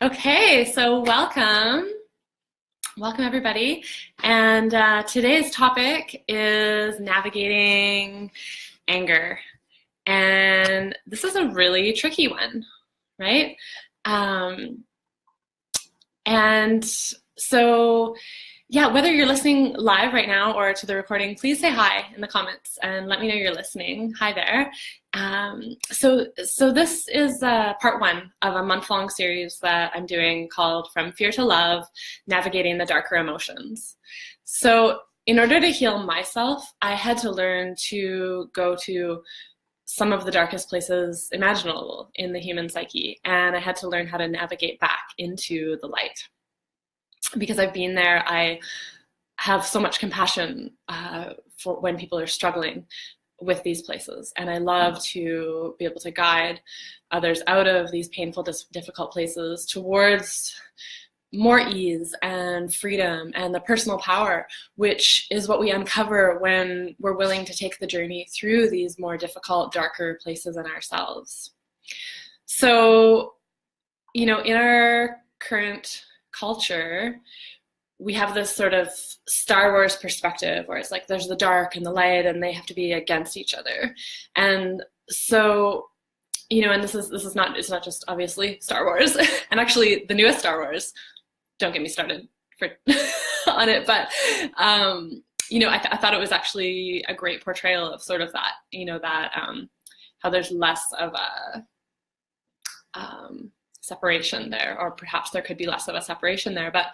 Okay, so welcome. Welcome, everybody. And today's topic is navigating anger. And this is a really tricky one, right? Um, and so, yeah, whether you're listening live right now or to the recording, please say hi in the comments and let me know you're listening. Hi there. So this is part one of a month-long series that I'm doing called From Fear to Love, Navigating the Darker Emotions. So in order to heal myself, I had to learn to go to some of the darkest places imaginable in the human psyche, and I had to learn how to navigate back into the light. Because I've been there, I have so much compassion for when people are struggling with these places. And I love to be able to guide others out of these painful, difficult places towards more ease and freedom and the personal power, which is what we uncover when we're willing to take the journey through these more difficult, darker places in ourselves. So, in our current culture, we have this sort of Star Wars perspective where it's like there's the dark and the light and they have to be against each other. And so, and this is not, it's not just obviously Star Wars and actually the newest Star Wars, don't get me started on it, but I thought it was actually a great portrayal of sort of that, how there's less of a separation there, or perhaps there could be less of a separation there. But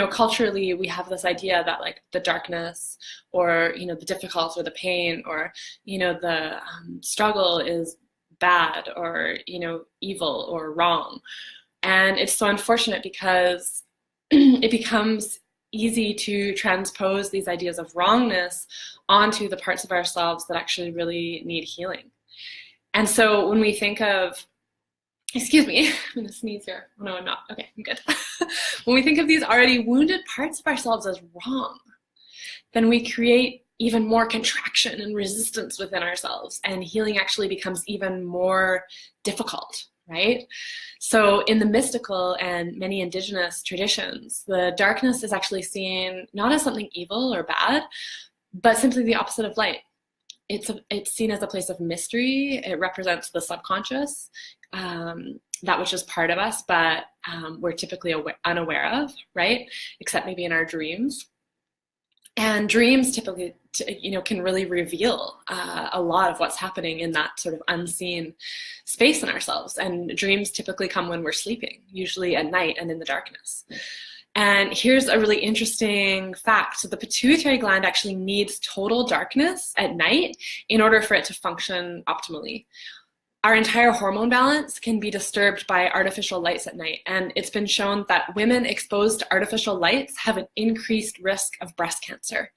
culturally we have this idea that like the darkness or the difficult or the pain or the struggle is bad or evil or wrong. And it's so unfortunate because it becomes easy to transpose these ideas of wrongness onto the parts of ourselves that actually really need healing. And so when we think of, excuse me, I'm gonna sneeze here. Oh, no, I'm not. Okay, I'm good. When we think of these already wounded parts of ourselves as wrong, then we create even more contraction and resistance within ourselves, and healing actually becomes even more difficult, right? So in the mystical and many indigenous traditions, the darkness is actually seen not as something evil or bad, but simply the opposite of light. It's seen as a place of mystery. It represents the subconscious, that which is part of us, but we're typically unaware of, right? Except maybe in our dreams. And dreams typically, can really reveal a lot of what's happening in that sort of unseen space in ourselves. And dreams typically come when we're sleeping, usually at night and in the darkness. And here's a really interesting fact. So the pituitary gland actually needs total darkness at night in order for it to function optimally. Our entire hormone balance can be disturbed by artificial lights at night. And it's been shown that women exposed to artificial lights have an increased risk of breast cancer.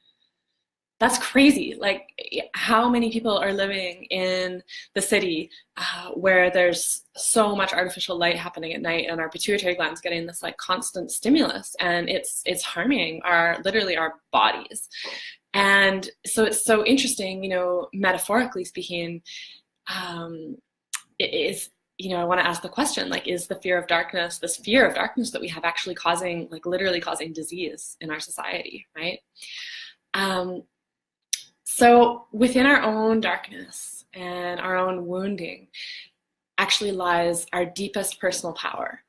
That's crazy. Like, how many people are living in the city where there's so much artificial light happening at night, and our pituitary gland's getting this like constant stimulus, and it's harming literally our bodies. And so it's so interesting, metaphorically speaking, it is, I want to ask the question, like, is the fear of darkness, this fear of darkness that we have, actually causing, like, literally causing disease in our society, right? So within our own darkness and our own wounding actually lies our deepest personal power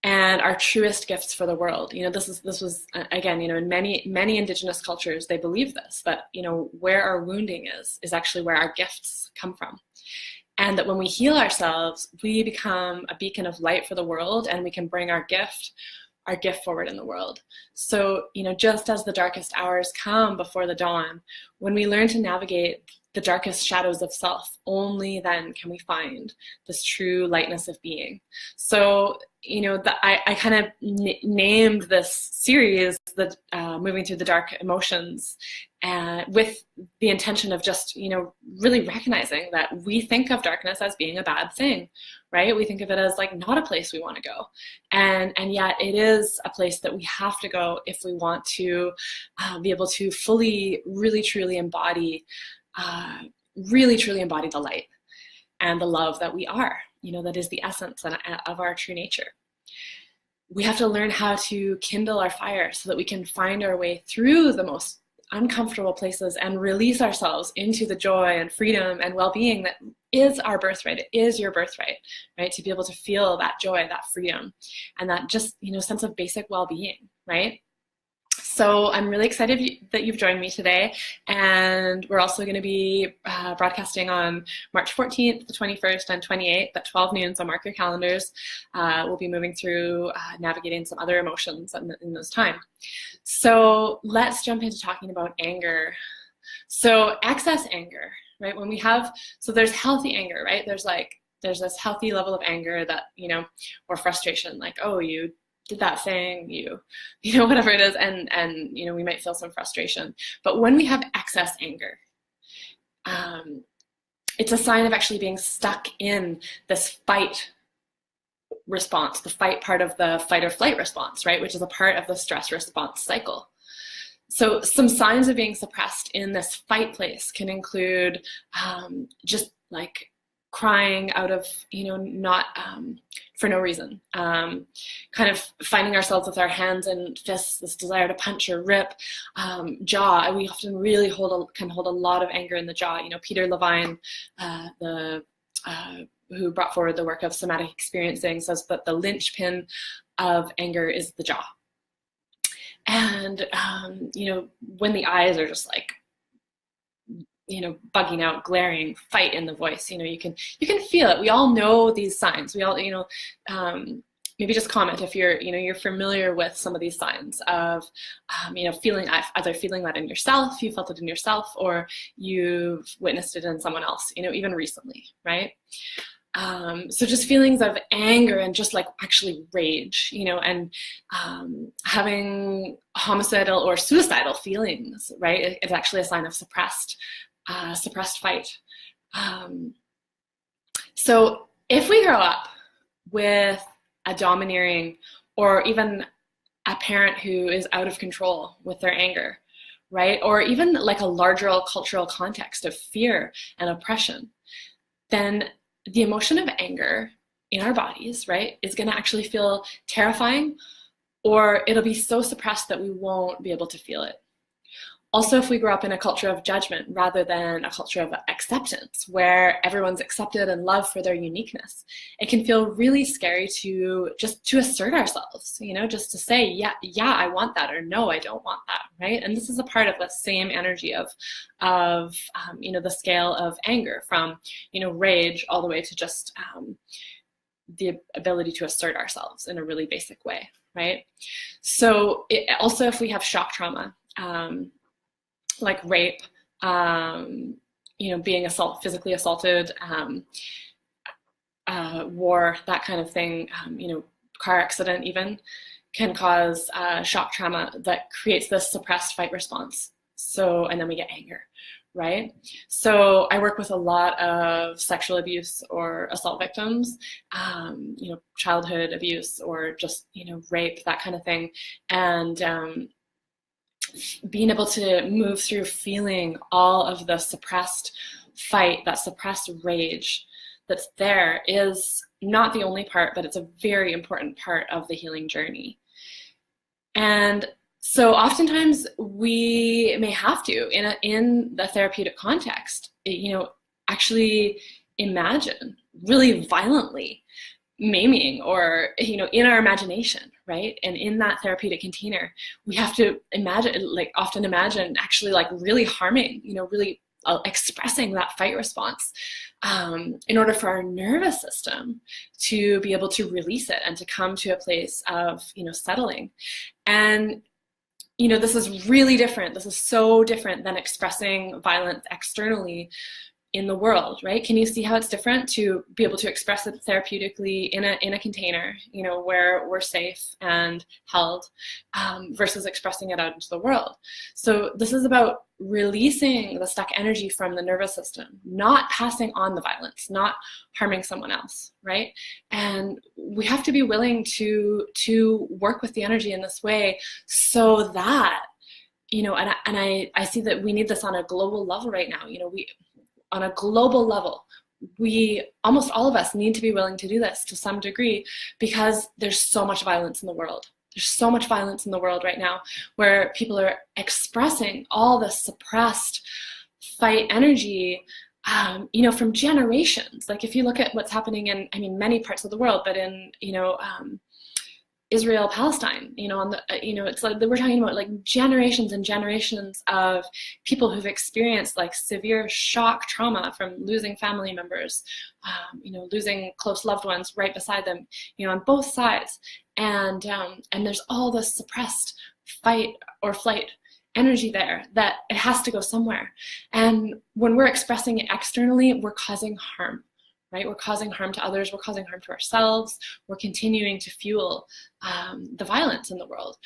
and our truest gifts for the world. This was again, in many indigenous cultures, they believe this, that where our wounding is actually where our gifts come from. And that when we heal ourselves, we become a beacon of light for the world, and we can bring our gift forward in the world. So, just as the darkest hours come before the dawn, when we learn to navigate the darkest shadows of self, only then can we find this true lightness of being. So, I kind of named this series the Moving Through the Dark Emotions, with the intention of just, really recognizing that we think of darkness as being a bad thing, right? We think of it as like not a place we want to go. And yet it is a place that we have to go if we want to be able to fully, really, truly embody the light and the love that we are, that is the essence of our true nature. We have to learn how to kindle our fire so that we can find our way through the most uncomfortable places and release ourselves into the joy and freedom and well-being that is our birthright. It is your birthright, right? To be able to feel that joy, that freedom, and that just, sense of basic well-being, right? So I'm really excited that you've joined me today, and we're also going to be broadcasting on March 14th, the 21st, and 28th at 12 noon, so mark your calendars. We'll be moving through navigating some other emotions in this time. So let's jump into talking about anger. So excess anger, right? When we have, so there's healthy anger, right? There's this healthy level of anger that, or frustration, like, oh, you did that thing, whatever it is, and we might feel some frustration. But when we have excess anger, it's a sign of actually being stuck in this fight response, the fight part of the fight or flight response, right, which is a part of the stress response cycle. So some signs of being suppressed in this fight place can include just like crying out of, not for no reason, kind of finding ourselves with our hands and fists, this desire to punch or rip, jaw. We often really can hold a lot of anger in the jaw. Peter Levine, who brought forward the work of somatic experiencing, says that the linchpin of anger is the jaw. And, when the eyes are just like, bugging out, glaring, fight in the voice, you can feel it. We all know these signs. We all, maybe just comment if you're familiar with some of these signs of, feeling that in yourself, you felt it in yourself, or you've witnessed it in someone else, even recently, right? So just feelings of anger and just like actually rage, and having homicidal or suicidal feelings, right? It's actually a sign of suppressed fight. So if we grow up with a domineering or even a parent who is out of control with their anger, right? Or even like a larger cultural context of fear and oppression, then the emotion of anger in our bodies, right, is going to actually feel terrifying, or it'll be so suppressed that we won't be able to feel it. Also, if we grow up in a culture of judgment rather than a culture of acceptance, where everyone's accepted and loved for their uniqueness, it can feel really scary to assert ourselves, just to say, yeah, I want that, or no, I don't want that, right? And this is a part of the same energy of the scale of anger, from, rage all the way to just the ability to assert ourselves in a really basic way, right? So also, if we have shock trauma, like rape, being physically assaulted, war, that kind of thing, car accident even, can cause shock trauma that creates this suppressed fight response. So, and then we get anger, right? So I work with a lot of sexual abuse or assault victims, childhood abuse, or just, rape, that kind of thing. And being able to move through feeling all of the suppressed fight, that suppressed rage that's there, is not the only part, but it's a very important part of the healing journey. And so oftentimes we may have to, in the therapeutic context, actually imagine really violently maiming, or, in our imagination, right? And in that therapeutic container, we have to often imagine actually like really harming, really expressing that fight response, in order for our nervous system to be able to release it and to come to a place of, settling. And this is really different. This is so different than expressing violence externally in the world, right? Can you see how it's different to be able to express it therapeutically in a container, where we're safe and held, versus expressing it out into the world? So this is about releasing the stuck energy from the nervous system, not passing on the violence, not harming someone else, right? And we have to be willing to work with the energy in this way, so that, and I see that we need this on a global level right now. On a global level, almost all of us need to be willing to do this to some degree, because there's so much violence in the world. There's so much violence in the world right now, where people are expressing all the suppressed fight energy, from generations. Like if you look at what's happening in, many parts of the world, but in, Israel, Palestine, it's like we're talking about like generations and generations of people who've experienced like severe shock trauma from losing family members, losing close loved ones right beside them, on both sides. And there's all this suppressed fight or flight energy there that it has to go somewhere. And when we're expressing it externally, we're causing harm. Right? We're causing harm to others, we're causing harm to ourselves, we're continuing to fuel the violence in the world.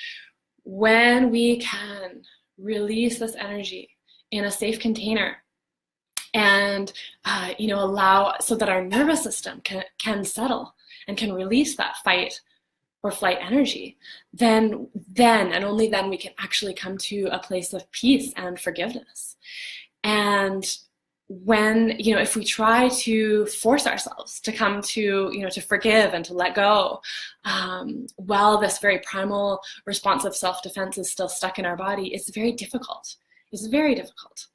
When we can release this energy in a safe container and allow so that our nervous system can settle and can release that fight or flight energy, then and only then we can actually come to a place of peace and forgiveness. And when, if we try to force ourselves to come to, to forgive and to let go, while this very primal response of self-defense is still stuck in our body, it's very difficult. It's very difficult.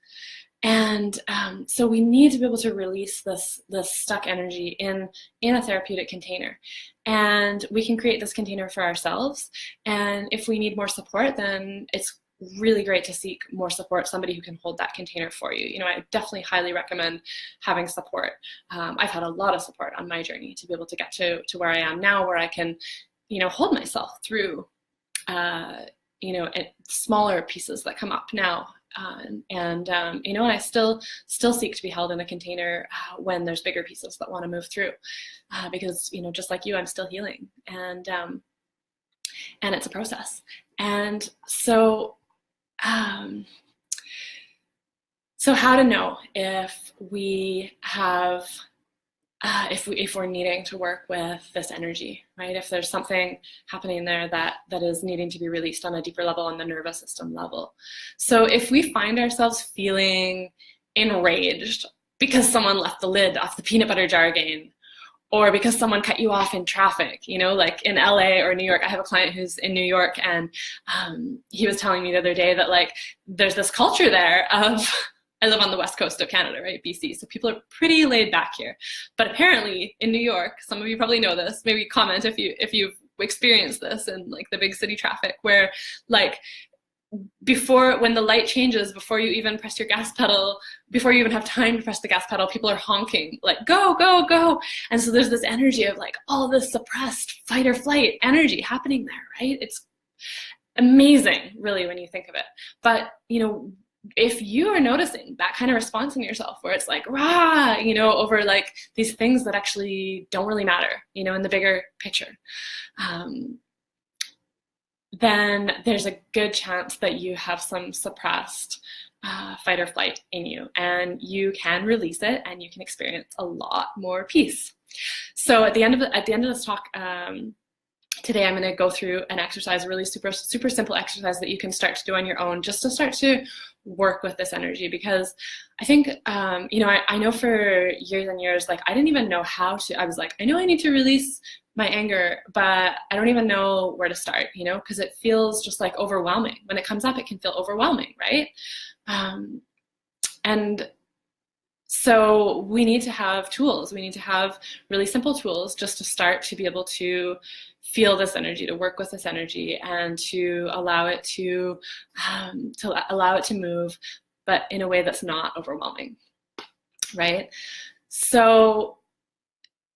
And so we need to be able to release this stuck energy in a therapeutic container. And we can create this container for ourselves. And if we need more support, then it's really great to seek more support, somebody who can hold that container for you. I definitely highly recommend having support. I've had a lot of support on my journey to be able to get to where I am now, where I can, hold myself through, smaller pieces that come up now. And I still seek to be held in a container when there's bigger pieces that want to move through, because, just like you, I'm still healing, and it's a process. And so, so how to know if we have, if we're needing to work with this energy, right? If there's something happening there that is needing to be released on a deeper level, on the nervous system level. So if we find ourselves feeling enraged because someone left the lid off the peanut butter jar again, or because someone cut you off in traffic, like in LA or New York. I have a client who's in New York, and he was telling me the other day that like there's this culture there of, I live on the west coast of Canada, right, BC, so people are pretty laid back here. But apparently in New York, some of you probably know this, maybe comment if you've experienced this in like the big city traffic, where like when the light changes, before you even press your gas pedal, before you even have time to press the gas pedal, people are honking like go, go, go. And so there's this energy of like all this suppressed fight or flight energy happening there, right? It's amazing, really, when you think of it. But if you are noticing that kind of response in yourself, where it's like rah, over like these things that actually don't really matter, in the bigger picture, then there's a good chance that you have some suppressed fight or flight in you, and you can release it, and you can experience a lot more peace. So at the end of this talk today, I'm going to go through an exercise, a really super simple exercise that you can start to do on your own, just to start to work with this energy. Because I think, I know for years and years, like I didn't even know how to. I was like, I know I need to release my anger, but I don't even know where to start, because it feels just like overwhelming. When it comes up, it can feel overwhelming, right? And so we need to have tools. We need to have really simple tools just to start to be able to feel this energy, to work with this energy, and to allow it to move, but in a way that's not overwhelming, right? So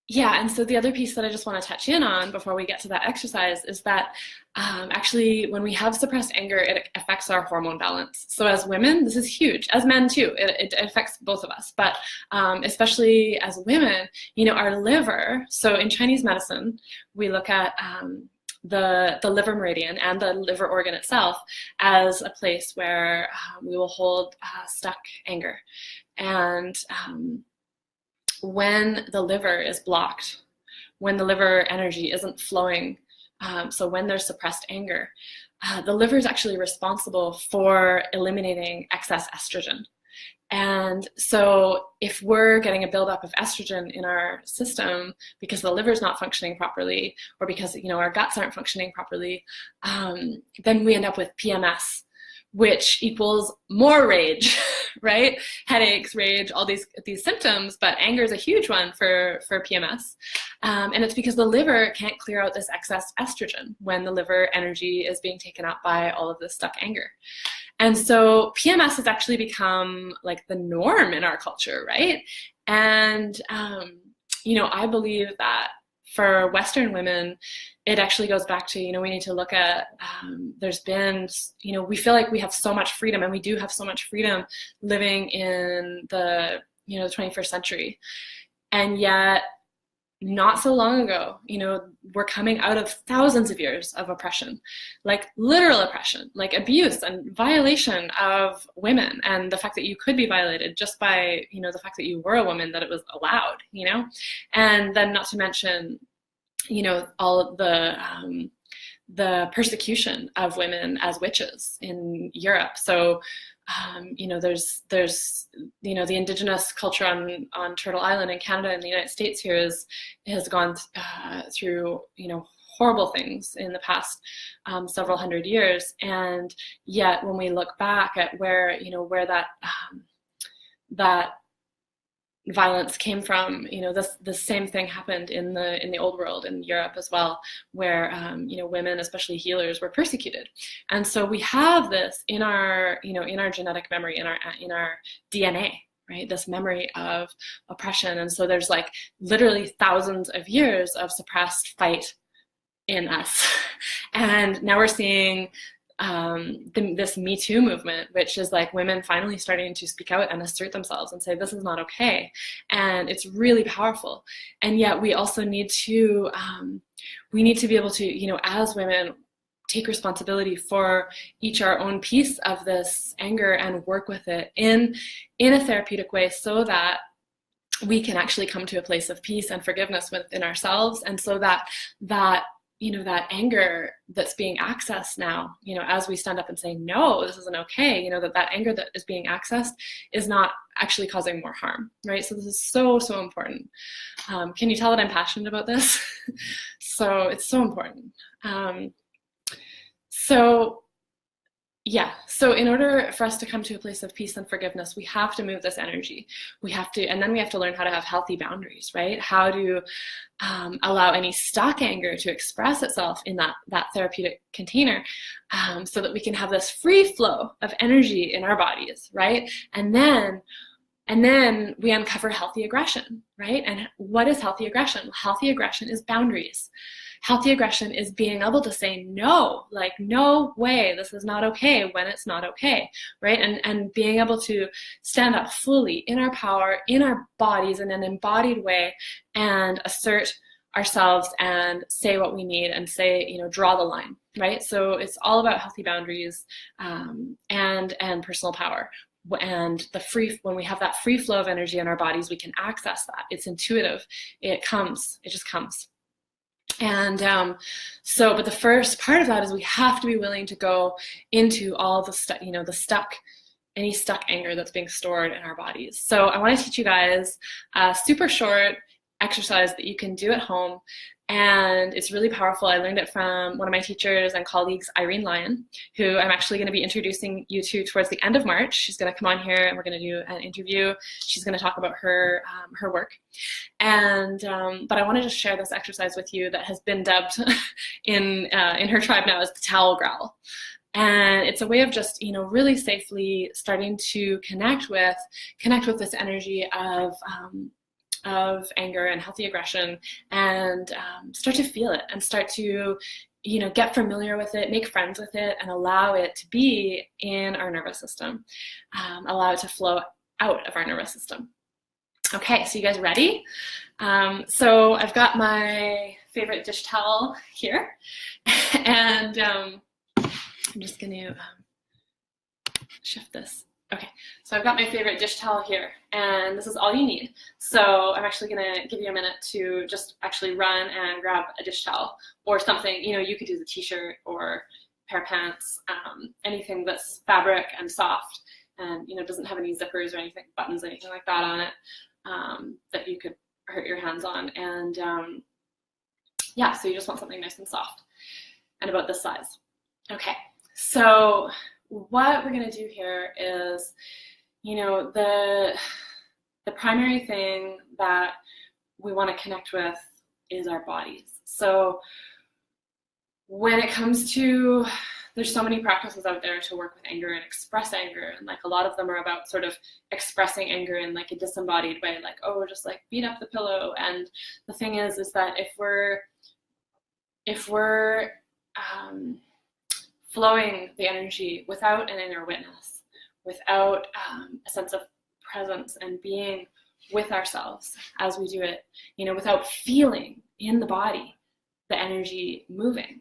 yeah, and so the other piece that I just want to touch in on before we get to that exercise is that actually when we have suppressed anger, it affects our hormone balance. So as women, this is huge. As men too, it affects both of us. But especially as women, our liver, so in Chinese medicine, we look at the liver meridian and the liver organ itself as a place where we will hold stuck anger. And when the liver is blocked, when the liver energy isn't flowing, so when there's suppressed anger, the liver is actually responsible for eliminating excess estrogen. And so if we're getting a buildup of estrogen in our system because the liver's not functioning properly, or because, you know, our guts aren't functioning properly, then we end up with PMS, which equals more rage, right? Headaches, rage, all these symptoms, but anger is a huge one for PMS. And it's because the liver can't clear out this excess estrogen when the liver energy is being taken up by all of this stuck anger. And so PMS has actually become like the norm in our culture, right? And, you know, I believe that for Western women, it actually goes back to, you know, we need to look at, there's been, you know, we feel like we have so much freedom, and we do have so much freedom living in the, you know, the 21st century. And yet, not so long ago, you know, we're coming out of thousands of years of oppression, like literal oppression, like abuse and violation of women, and the fact that you could be violated just by, you know, the fact that you were a woman, that it was allowed, you know, and then not to mention, you know, all of the persecution of women as witches in Europe. So, you know, there's, you know, the indigenous culture on Turtle Island in Canada and the United States here has gone through, you know, horrible things in the past several hundred years. And yet when we look back at where, you know, where that violence came from, you know, the same thing happened in the old world in Europe as well, where you know, women, especially healers, were persecuted. And so we have this in our, you know, in our genetic memory, in our DNA, right? This memory of oppression. And so there's like literally thousands of years of suppressed fight in us. And now we're seeing this Me Too movement, which is like women finally starting to speak out and assert themselves and say, this is not okay. And it's really powerful. And yet we also need to, be able to, you know, as women, take responsibility for each our own piece of this anger and work with it in a therapeutic way, so that we can actually come to a place of peace and forgiveness within ourselves. And so that you know, that anger that's being accessed now, you know, as we stand up and say, no, this isn't okay, you know, that anger that is being accessed is not actually causing more harm, right? So this is so, so important. Can you tell that I'm passionate about this? So it's so important. So in order for us to come to a place of peace and forgiveness, we have to move this energy. And then we have to learn how to have healthy boundaries, right? How to allow any stuck anger to express itself in that therapeutic container, so that we can have this free flow of energy in our bodies, right? And then we uncover healthy aggression, right? And what is healthy aggression? Healthy aggression is boundaries. Healthy aggression is being able to say no, like, no way, this is not okay when it's not okay, right? And being able to stand up fully in our power, in our bodies, in an embodied way, and assert ourselves and say what we need and say, you know, draw the line, right? So it's all about healthy boundaries, and personal power. And when we have that free flow of energy in our bodies, we can access that. It's intuitive. It just comes. And but the first part of that is we have to be willing to go into all the you know, any stuck anger that's being stored in our bodies. So I want to teach you guys a super short exercise that you can do at home, and it's really powerful. I learned it from one of my teachers and colleagues, Irene Lyon, who I'm actually going to be introducing you to towards the end of March. She's going to come on here and we're going to do an interview. She's going to talk about her work. And but I wanted to share this exercise with you that has been dubbed in her tribe now as the towel growl. And it's a way of just, you know, really safely starting to connect with this energy of anger and healthy aggression, and start to feel it and start to, you know, get familiar with it, make friends with it, and allow it to be in our nervous system, allow it to flow out of our nervous system. Okay, so you guys ready? So I've got my favorite dish towel here, and I'm just going to shift this. Okay, so I've got my favorite dish towel here, and this is all you need. So I'm actually going to give you a minute to just actually run and grab a dish towel or something. You know, you could use a t-shirt or a pair of pants, anything that's fabric and soft. and it doesn't have any zippers or anything, buttons, anything like that on it, that you could hurt your hands on. And yeah, so you just want something nice and soft and about this size. Okay, so what we're gonna do here is, the primary thing that we want to connect with is our bodies. So when it comes to, there's so many practices out there to work with anger and express anger, and like a lot of them are about sort of expressing anger in like a disembodied way, like, oh, just like beat up the pillow. And the thing is that if we're flowing the energy without an inner witness, without a sense of presence and being with ourselves as we do it, without feeling in the body the energy moving,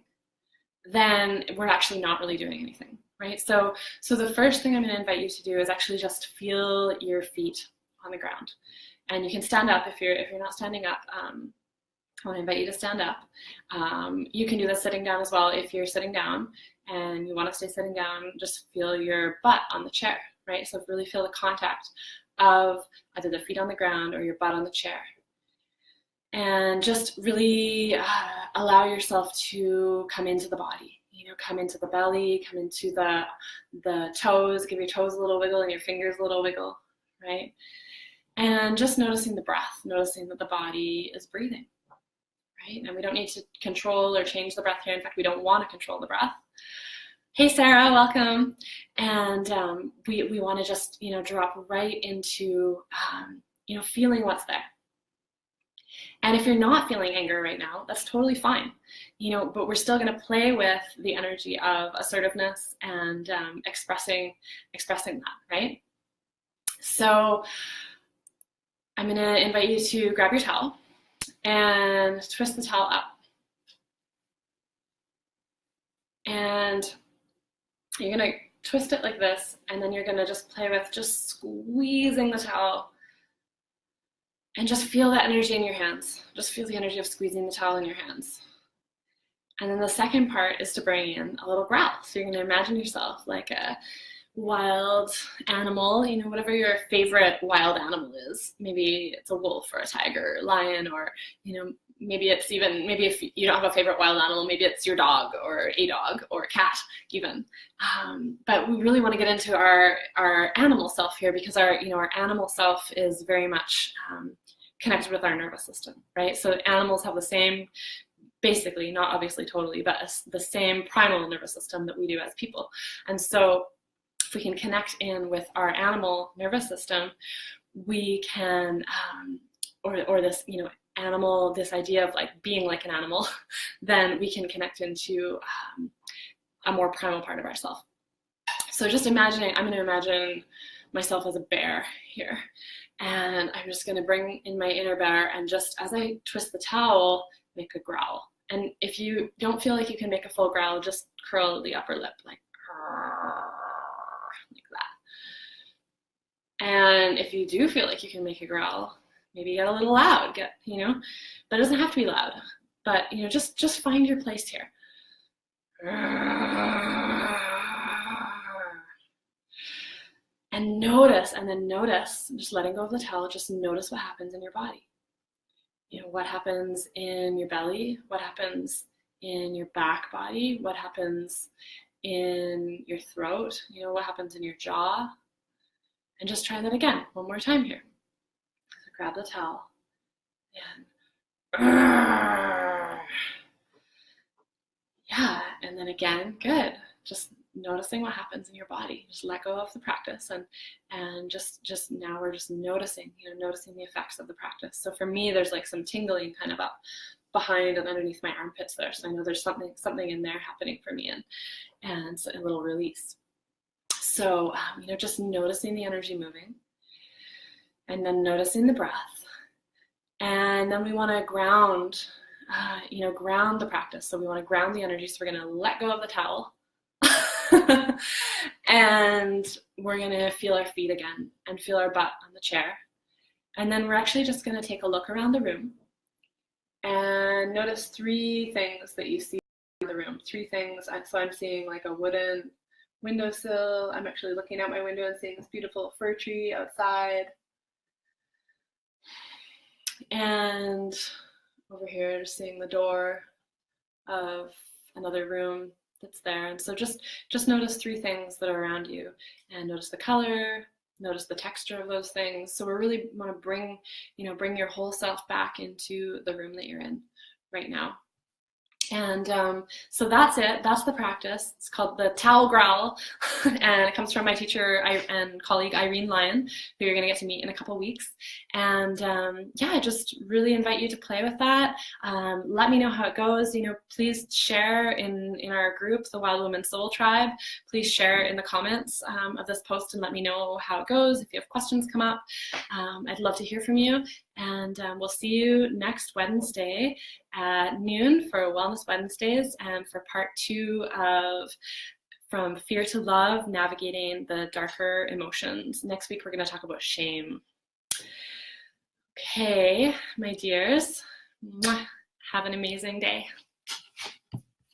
then we're actually not really doing anything, right? So the first thing I'm going to invite you to do is actually just feel your feet on the ground. And you can stand up if you're not standing up. I want to invite you to stand up. You can do this sitting down as well. If you're sitting down and you want to stay sitting down, just feel your butt on the chair, right? So really feel the contact of either the feet on the ground or your butt on the chair. And just really allow yourself to come into the body, come into the belly, come into the toes, give your toes a little wiggle and your fingers a little wiggle, right? And just noticing the breath, noticing that the body is breathing, right? And we don't need to control or change the breath here. In fact, we don't want to control the breath. Hey, Sarah, welcome. And we want to just, drop right into, feeling what's there. And if you're not feeling anger right now, that's totally fine, but we're still going to play with the energy of assertiveness and expressing that, right? So I'm going to invite you to grab your towel and twist the towel up. And you're going to twist it like this, and then you're going to just play with just squeezing the towel. And just feel that energy in your hands. Just feel the energy of squeezing the towel in your hands. And then the second part is to bring in a little growl. So you're going to imagine yourself like a wild animal, whatever your favorite wild animal is. Maybe it's a wolf or a tiger or lion, or, maybe if you don't have a favorite wild animal, maybe it's your dog or a cat even. But we really want to get into our animal self here, because our animal self is very much connected with our nervous system, right? So animals have the same, basically, not obviously totally, but the same primal nervous system that we do as people. And so if we can connect in with our animal nervous system, we can, or this, animal, this idea of like being like an animal, then we can connect into a more primal part of ourselves. So just I'm going to imagine myself as a bear here. And I'm just going to bring in my inner bear, and just as I twist the towel, make a growl. And if you don't feel like you can make a full growl, just curl the upper lip like that. And if you do feel like you can make a growl, maybe get a little loud, but it doesn't have to be loud. But, just find your place here. And notice, just letting go of the towel, just notice what happens in your body. What happens in your belly, what happens in your back body, what happens in your throat, what happens in your jaw. And just try that again, one more time here. So grab the towel and yeah, and then again, good. Just noticing what happens in your body. Just let go of the practice, and just now we're just noticing, noticing the effects of the practice. So for me, there's like some tingling kind of up behind and underneath my armpits there. So I know there's something in there happening for me, and so a little release. So just noticing the energy moving, and then noticing the breath, and then we want to ground, ground the practice. So we want to ground the energy. So we're going to let go of the towel. And we're going to feel our feet again and feel our butt on the chair. And then we're actually just going to take a look around the room and notice 3 things that you see in the room. 3 things. So I'm seeing like a wooden windowsill. I'm actually looking out my window and seeing this beautiful fir tree outside. And over here, just seeing the door of another room that's there. And so just notice 3 things that are around you, and notice the color, notice the texture of those things. So we really want to bring your whole self back into the room that you're in right now. And so that's it. That's the practice. It's called the Tao Growl, and it comes from my teacher and colleague Irene Lyon, who you're going to get to meet in a couple weeks. And yeah, I just really invite you to play with that. Let me know how it goes. Please share in our group, the Wild Woman Soul Tribe. Please share in the comments of this post and let me know how it goes. If you have questions come up, I'd love to hear from you. And we'll see you next Wednesday at noon for Wellness Wednesdays, and for part 2 of From Fear to Love, Navigating the Darker Emotions. Next week, we're going to talk about shame. Okay, my dears, have an amazing day.